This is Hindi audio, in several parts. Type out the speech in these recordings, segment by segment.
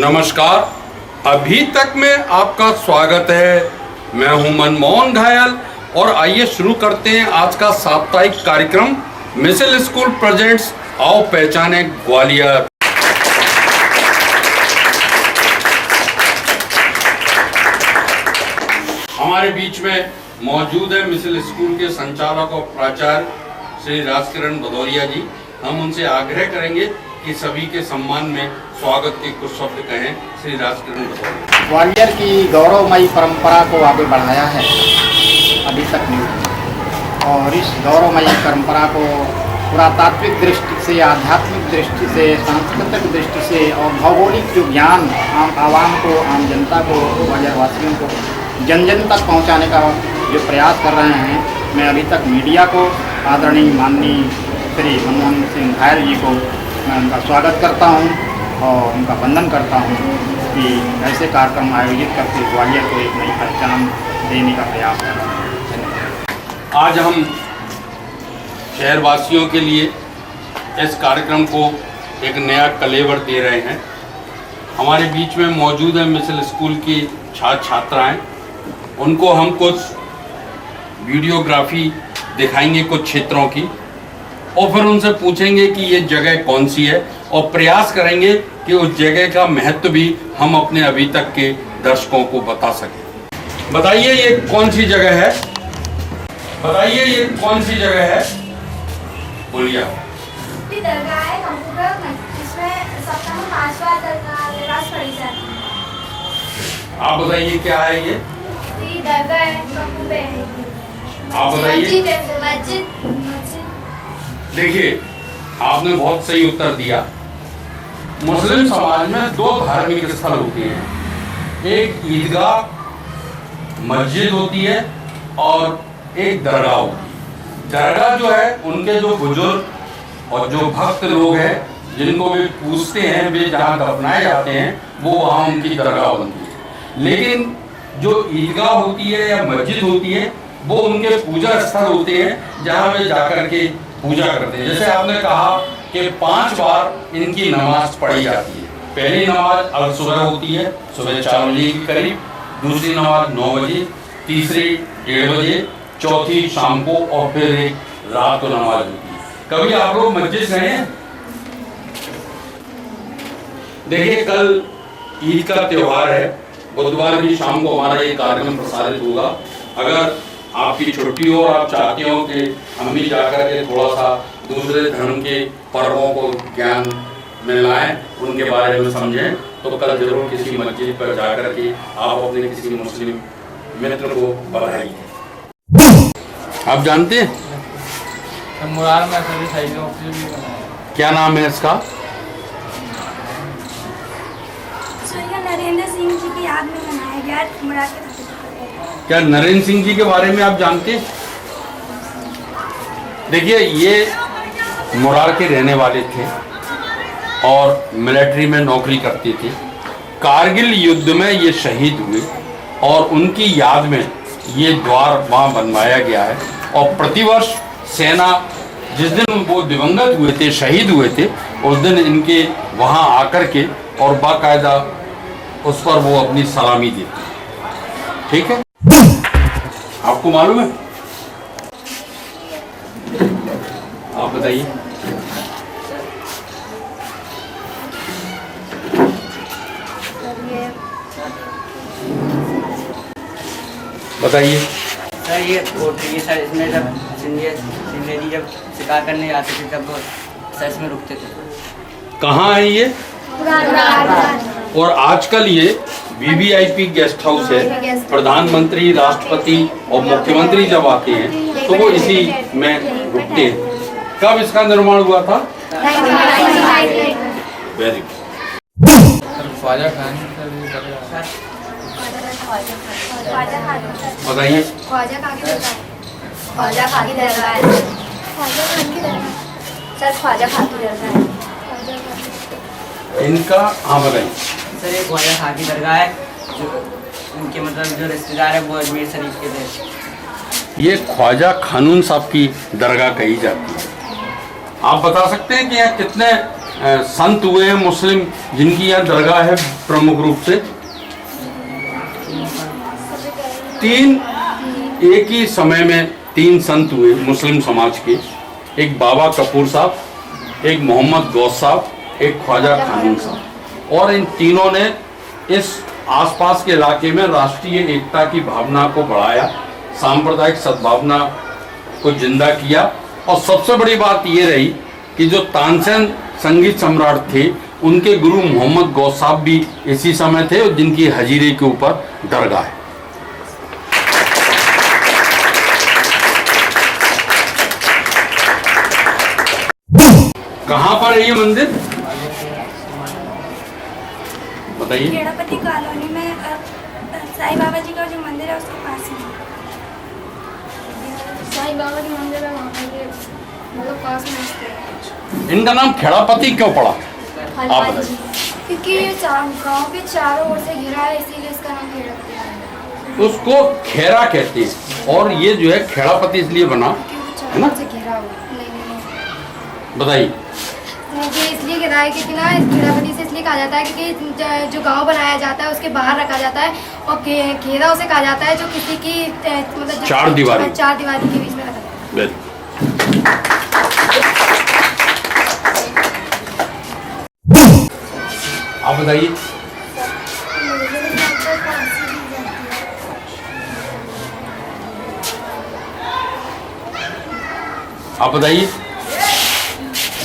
नमस्कार। अभी तक में आपका स्वागत है। मैं हूं मनमोहन घायल और आइए शुरू करते हैं आज का साप्ताहिक कार्यक्रम मिसल स्कूल प्रेजेंट्स आओ पहचाने ग्वालियर। हमारे बीच में मौजूद है मिसल स्कूल के संचालक और प्राचार्य श्री राजकिरण भदौरिया जी। हम उनसे आग्रह करेंगे कि सभी के सम्मान में स्वागत के कुछ शब्द कहें। श्री राजकिरण भदौरिया। ग्वालियर की गौरवमयी परंपरा को आगे बढ़ाया है अभी तक नहीं, और इस गौरवमयी परंपरा को पुरातात्विक दृष्टि से, आध्यात्मिक दृष्टि से, सांस्कृतिक दृष्टि से और भौगोलिक जो ज्ञान आवाम को, आम जनता को, ग्वालियरवासियों को जन जन तक पहुंचाने का जो प्रयास कर रहे हैं, मैं अभी तक मीडिया को, आदरणीय माननीय श्री मनमोहन सिंह घायल जी को मैं उनका स्वागत करता हूं और उनका वंदन करता हूं कि ऐसे कार्यक्रम आयोजित करके ग्वालियर को एक नई पहचान देने का प्रयास कर रहे हैं। आज हम शहरवासियों के लिए इस कार्यक्रम को एक नया कलेवर दे रहे हैं। हमारे बीच में मौजूद है मिसल स्कूल की छात्र छात्राएं। उनको हम कुछ वीडियोग्राफी दिखाएंगे कुछ क्षेत्रों की, और फिर उनसे पूछेंगे कि ये जगह कौन सी है, और प्रयास करेंगे कि उस जगह का महत्व भी हम अपने अभी तक के दर्शकों को बता सकें। बताइए ये कौन सी जगह है? बताइए ये कौन सी जगह है? बोलिए। दरगाह है कंप्यूटर, इसमें सप्ताह में 5 बार दरगाह नमाज पढ़ी जाती है। आप बताइए क्या है ये? दरगाह है कंप्यूटर, आप बताइए। मस्जिद। देखिए, आपने बहुत सही उत्तर दिया। मुस्लिम समाज में 2 धार्मिक स्थल होते हैं, एक ईदगाह मस्जिद होती है और एक दरगाह होती है। दरगाह जो है उनके जो बुजुर्ग और जो भक्त लोग हैं जिनको वे पूजते हैं, वे जहाँ दफनाए जाते हैं वो वहाँ उनकी दरगाह बनती है। लेकिन जो ईदगाह होती है या मस्जिद होती है वो उनके पूजा स्थल होते हैं जहाँ वे जाकर के पूजा करते हैं। जैसे आपने कहा कि 5 बार इनकी नमाज पढ़ी जाती है। पहली नमाज अल सुबह होती है, सुबह 4 बजे के करीब, दूसरी नमाज 9 बजे, तीसरी 1:30 बजे, चौथी शाम को, और फिर एक रात को नमाज होती है। कभी आप लोग मस्जिद गए हैं? देखिए, कल ईद का त्योहार है, बुधवार की शाम को हमारा ये कार्यक्रम प्रसारित होगा। अगर आपकी छुट्टी हो और आप चाहते हो कि हम भी जाकर के थोड़ा सा दूसरे धर्म के पर्वों को ज्ञान में लाएं, उनके बारे में समझें, तो कल जरूर किसी मस्जिद पर जाकर के आप अपने किसी मुस्लिम मित्र को बताइए। आप जानते हैं क्या नाम है इसका? नरेंद्र सिंह जी की याद में मनाया गया मुराद के। क्या नरेंद्र सिंह जी के बारे में आप जानते हैं? देखिए, ये मुरार के रहने वाले थे और मिलिट्री में नौकरी करते थे। कारगिल युद्ध में ये शहीद हुए और उनकी याद में ये द्वार वहाँ बनवाया गया है। और प्रतिवर्ष सेना जिस दिन वो दिवंगत हुए थे, शहीद हुए थे, उस दिन इनके वहाँ आकर के और बाकायदा उस पर वो अपनी सलामी देते। ठीक है, आपको मालूम है? आप बताइए। बताइए सर, ये सर इसमें जब सिंधी जब शिकार करने आते थे तब सर इसमें रुकते थे। कहाँ है ये? और आजकल ये वीवीआईपी गेस्ट हाउस है। प्रधानमंत्री, राष्ट्रपति और मुख्यमंत्री जब आते हैं तो वो इसी में रुकते हैं। कब इसका निर्माण हुआ था? Very good. बताइए। ख्वाजा खान की दरगाह है। सर ख्वाजा खान की दरगाह है। इनका हाँ बताइए। सर ये ख्वाजा खान की दरगाह है, जो उनके मतलब जो रिश्तेदार है वो अजमेर शरीफ के थे। ये ख्वाजा खानून साहब की दरगाह कही जाती है। आप बता सकते हैं कि यहाँ कितने संत हुए हैं मुस्लिम जिनकी यहाँ दरगाह है प्रमुख रूप से? 3 एक ही समय में 3 संत हुए मुस्लिम समाज के। एक बाबा कपूर साहब, एक मोहम्मद गौस साहब, एक ख्वाजा खानून साहब। और इन तीनों ने इस आसपास के इलाके में राष्ट्रीय एकता की भावना को बढ़ाया, सांप्रदायिक सद्भावना को जिंदा किया। और सबसे बड़ी बात ये रही कि जो तानसेन संगीत सम्राट थे उनके गुरु मोहम्मद गौस साहब भी इसी समय थे, जिनकी हजीरे के ऊपर दरगाह है। कहाँ पर है ये मंदिर बताइए? खेड़ापति कॉलोनी में साईं बाबा जी का जो मंदिर है उसके पास में। साईं बाबा जी मंदिर है वहाँ पर, मतलब पास में है। इनका नाम खेड़ापति क्यों पड़ा आप हाँ बताइए? क्योंकि ये गांव के चारों ओर से घिरा है, इसीलिए इसका नाम खेड़ापति है। उसको खेरा कहते हैं और ये जो है खेड़ापति इसलिए बना है ना? से घिरा हुआ नहीं बताइए। मुझे इसलिए घिरा है क्योंकि ना खेड़ापति से इसलिए कहा जाता है क्योंकि जो गांव बनाया जाता है उसके बाहर रखा जाता है और घेरा उसे कहा जाता है जो किसी की मतलब चार दीवारी के बीच में रखा जाता है। आप बताइए। आप बताइए।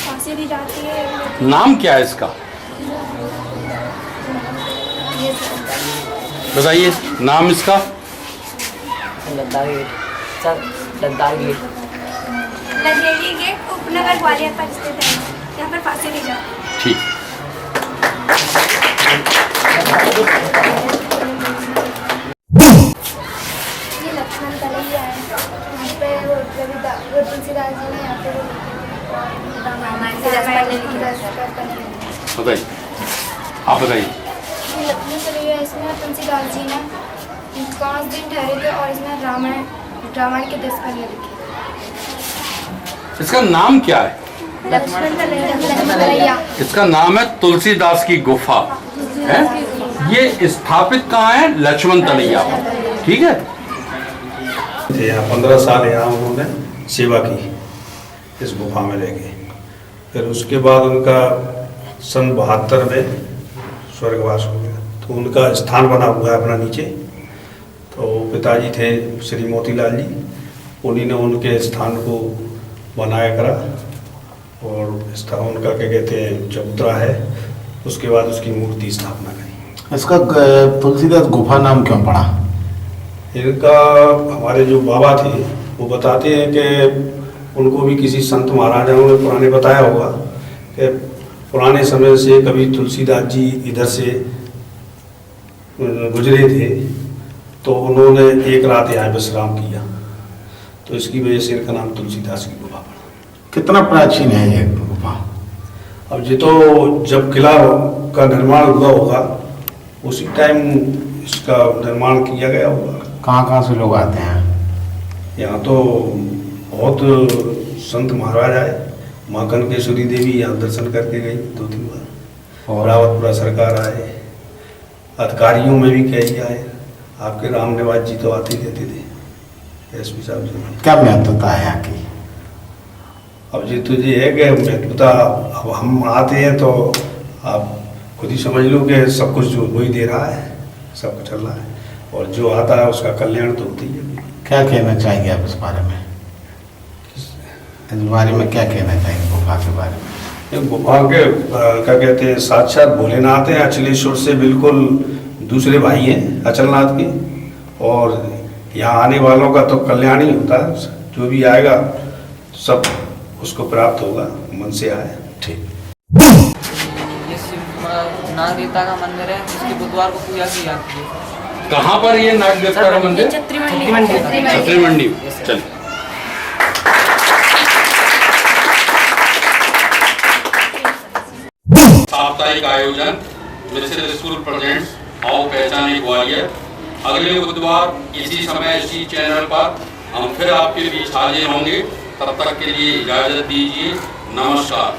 फांसी दी जाती है। नाम क्या है इसका बताइए? नाम इसका Ladakh gate sir, Ladakh gate. Laderi gate उपनगर ग्वालियर पर स्थित है, यहाँ पर फांसी दी जाती है। ठीक। ये लक्ष्मण तलैया है, यहाँ पे वो तुलसीदास जी ने यहाँ पे बताइए। आप बताइए। ये लक्ष्मण तलैया, इसमें तुलसीदास जी ने 5 दिन ठहरे थे और इसमें रामायण के 10 पन्ने लिखे। इसका नाम क्या है? लक्ष्मण तलैया। इसका नाम है तुलसीदास की गुफा है। ये स्थापित कहाँ है? लक्ष्मण तलैया। ठीक है। यहाँ 15 साल यहाँ उन्होंने सेवा की इस गुफा में रह के। फिर उसके बाद उनका सन 72 में स्वर्गवास हो गया, तो उनका स्थान बना हुआ है अपना नीचे। तो पिताजी थे श्री मोतीलाल जी, उन्हीं ने उनके स्थान को बनाया करा और स्थान उनका क्या कहते हैं चबूतरा है। उसके बाद उसकी मूर्ति स्थापना करी। इसका तुलसीदास गुफा नाम क्यों पड़ा? इनका हमारे जो बाबा थे वो बताते हैं कि उनको भी किसी संत महाराजाओं ने पुराने बताया होगा कि पुराने समय से कभी तुलसीदास जी इधर से गुजरे थे, तो उन्होंने एक रात यहाँ विश्राम किया, तो इसकी वजह से इनका नाम तुलसीदास की गुफा पड़ा। कितना प्राचीन है ये गुफा? अब ये तो जब किला का निर्माण हुआ होगा उसी टाइम इसका निर्माण किया गया होगा। कहाँ से लोग आते हैं यहाँ? तो बहुत संत महाराज आए, माँ कनकेश्वरी देवी यहाँ दर्शन करके गई 2-3 बार, और रावतपुरा सरकार आए, अधिकारियों में भी कई आए। आपके राम निवास जी तो आते रहते थे, एसपी साहब जी। क्या महत्वता है यहाँ की? अब जी तो ये है कि महत्वता, अब हम आते हैं तो आप खुद ही समझ लो कि सब कुछ जो वही दे रहा है, सब कुछ चल रहा है, और जो आता है उसका कल्याण तो होता ही है। क्या कहना चाहेंगे आप इस बारे में? इस बारे में क्या कहना चाहेंगे गुफा के बारे में? गुफा के क्या कहते हैं साक्षात भोलेनाथ हैं, अचलेश्वर से बिल्कुल दूसरे भाई हैं अचलनाथ के, और यहाँ आने वालों का तो कल्याण ही होता है। जो भी आएगा सब उसको प्राप्त होगा, मन से आए। ठीक। ये शिव नाग देवता का मंदिर है, इसकी बुधवार को पूजा की जाती है। कहाँ पर ये नाग देवता का मंदिर? छतरी मंडी। छतरी मंडी। चल। साप्ताहिक आयोजन मिस्र स्कूल प्रेजेंट्स आओ पहचाने ग्वालियर। अगले बुधवार इसी समय इसी चैनल पर हम फिर आपके बीच हाजिर होंगे। तब तक के लिए इजाजत दीजिए। नमस्कार।